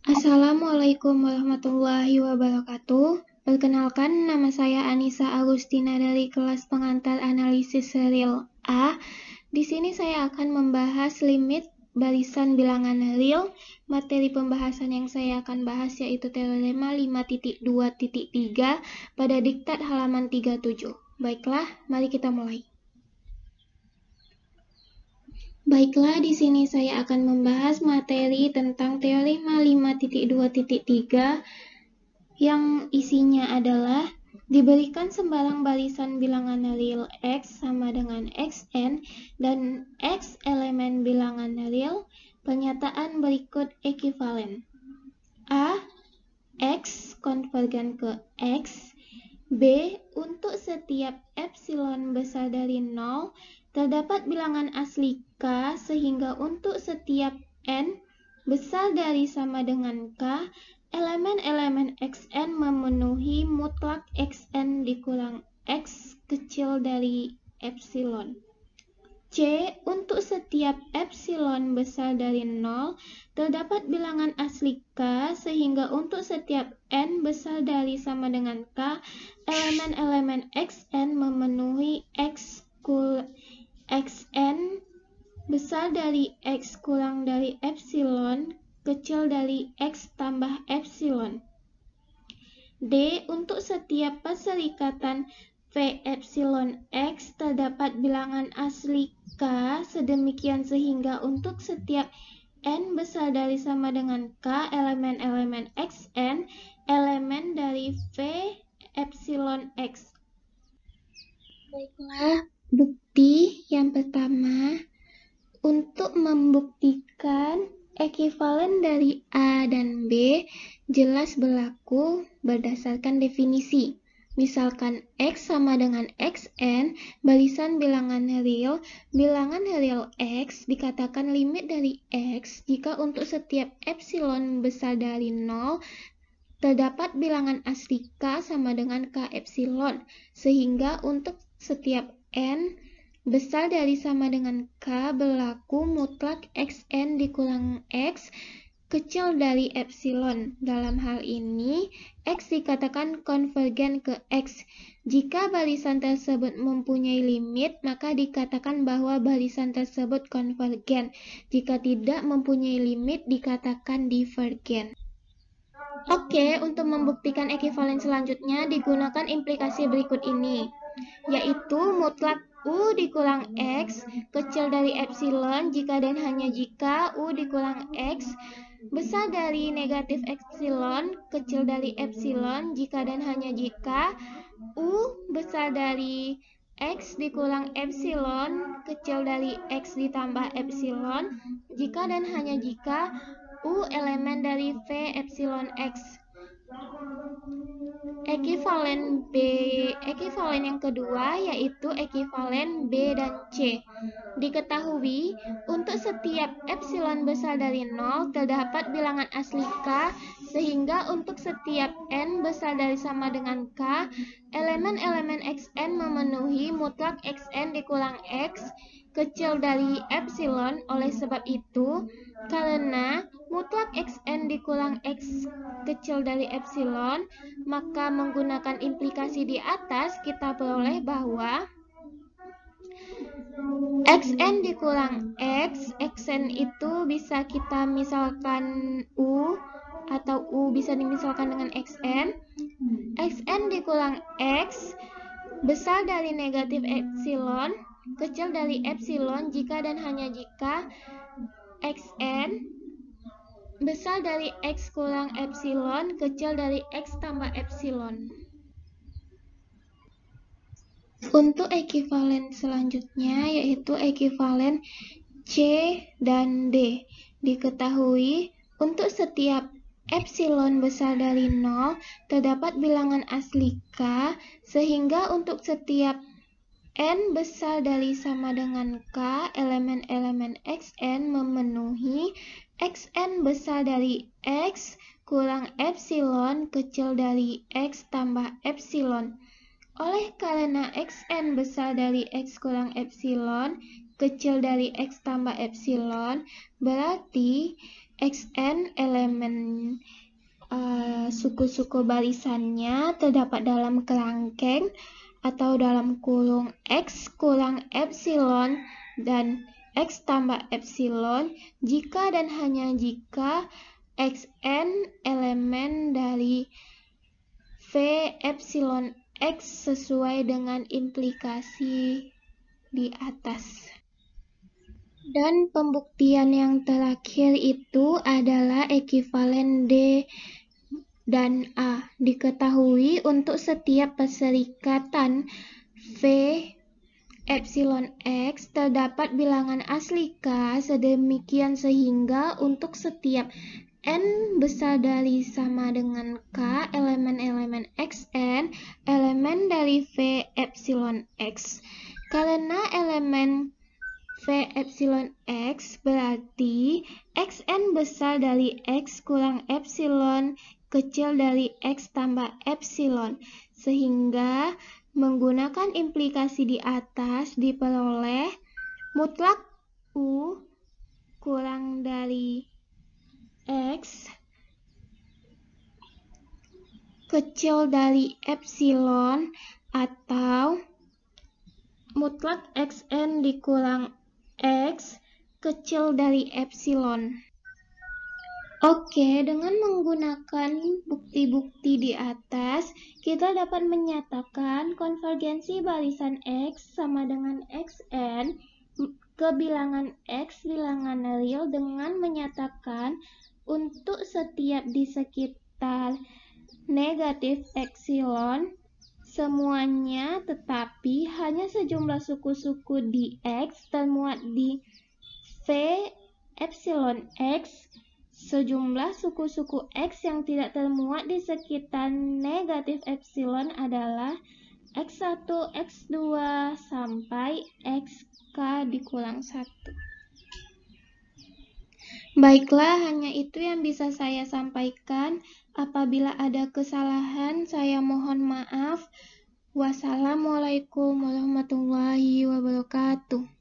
Assalamualaikum warahmatullahi wabarakatuh. Perkenalkan, nama saya Anissa Agustina dari kelas pengantar analisis serial A. Di sini saya akan membahas limit barisan bilangan real. Materi pembahasan yang saya akan bahas yaitu teorema 5.2.3 pada diktat halaman 37. Baiklah, mari kita mulai. Baiklah, di sini saya akan membahas materi tentang teorema 5.2.3 yang isinya adalah diberikan sembarang barisan bilangan real X sama dengan Xn dan X elemen bilangan real, pernyataan berikut ekivalen. A. X konvergen ke X. B. Untuk setiap epsilon besar dari 0, terdapat bilangan asli K sehingga untuk setiap N besar dari sama dengan K, elemen-elemen Xn memenuhi mutlak Xn dikurang X kecil dari epsilon. C. Untuk setiap epsilon besar dari 0, terdapat bilangan asli K sehingga untuk setiap N besar dari sama dengan K, elemen-elemen Xn memenuhi Xn besar dari X kurang dari epsilon kecil dari X tambah epsilon. D. Untuk setiap perserikatan V epsilon X terdapat bilangan asli K sedemikian sehingga untuk setiap N besar dari sama dengan K, elemen-elemen Xn elemen dari V epsilon X. Baiklah, bukti yang pertama, untuk membuktikan ekivalen dari A dan B jelas berlaku berdasarkan definisi. Misalkan X sama dengan Xn, barisan bilangan real X dikatakan limit dari X jika untuk setiap epsilon besar dari 0, terdapat bilangan asli K sama dengan K epsilon, sehingga untuk setiap N besar dari sama dengan K berlaku mutlak Xn dikurang X kecil dari epsilon. Dalam hal ini, X dikatakan konvergen ke X. Jika barisan tersebut mempunyai limit, maka dikatakan bahwa barisan tersebut konvergen. Jika tidak mempunyai limit, dikatakan divergen. Oke, untuk membuktikan ekivalen selanjutnya digunakan implikasi berikut ini, yaitu mutlak U dikurang X kecil dari epsilon jika dan hanya jika U dikurang X besar dari negatif epsilon kecil dari epsilon jika dan hanya jika U besar dari X dikurang epsilon kecil dari X ditambah epsilon jika dan hanya jika U elemen dari V epsilon X. Ekivalen yang kedua yaitu ekivalen B dan C. Diketahui untuk setiap epsilon besar dari 0 terdapat bilangan asli K sehingga untuk setiap N besar dari sama dengan K, elemen-elemen Xn memenuhi mutlak Xn dikurang X kecil dari epsilon. Oleh sebab itu, karena mutlak Xn dikurang X kecil dari epsilon, maka menggunakan implikasi di atas kita peroleh bahwa Xn dikurang X, Xn itu bisa kita misalkan U atau U bisa dimisalkan dengan Xn. Xn dikurang X besar dari negatif epsilon kecil dari epsilon jika dan hanya jika Xn besar dari X kurang epsilon kecil dari X tambah epsilon. Untuk ekivalen selanjutnya yaitu ekivalen C dan D. Diketahui untuk setiap epsilon besar dari 0 terdapat bilangan asli K sehingga untuk setiap N besar dari sama dengan K, elemen-elemen Xn memenuhi Xn besar dari X kurang epsilon kecil dari X tambah epsilon. Oleh karena Xn besar dari X kurang epsilon kecil dari X tambah epsilon, berarti Xn elemen suku-suku barisannya terdapat dalam kerangkeng atau dalam kurung X kurang epsilon dan X tambah epsilon jika dan hanya jika Xn elemen dari V epsilon X sesuai dengan implikasi di atas. Dan pembuktian yang terakhir itu adalah ekivalen D dan A. Diketahui untuk setiap perserikatan V epsilon X terdapat bilangan asli K sedemikian sehingga untuk setiap N besar dari sama dengan K elemen-elemen Xn elemen dari V epsilon X. Karena elemen V epsilon X berarti Xn besar dari X kurang epsilon kecil dari X tambah epsilon, sehingga menggunakan implikasi di atas diperoleh mutlak U kurang dari X kecil dari epsilon atau mutlak Xn dikurang X kecil dari epsilon. Oke, dengan menggunakan bukti-bukti di atas, kita dapat menyatakan konvergensi barisan X sama dengan Xn ke bilangan X bilangan real dengan menyatakan untuk setiap di sekitar negatif epsilon semuanya tetapi hanya sejumlah suku-suku di X termuat di V epsilon X. Sejumlah suku-suku X yang tidak termuat di sekitar negatif epsilon adalah X1, X2, sampai XK dikurang 1. Baiklah, hanya itu yang bisa saya sampaikan. Apabila ada kesalahan, saya mohon maaf. Wassalamualaikum warahmatullahi wabarakatuh.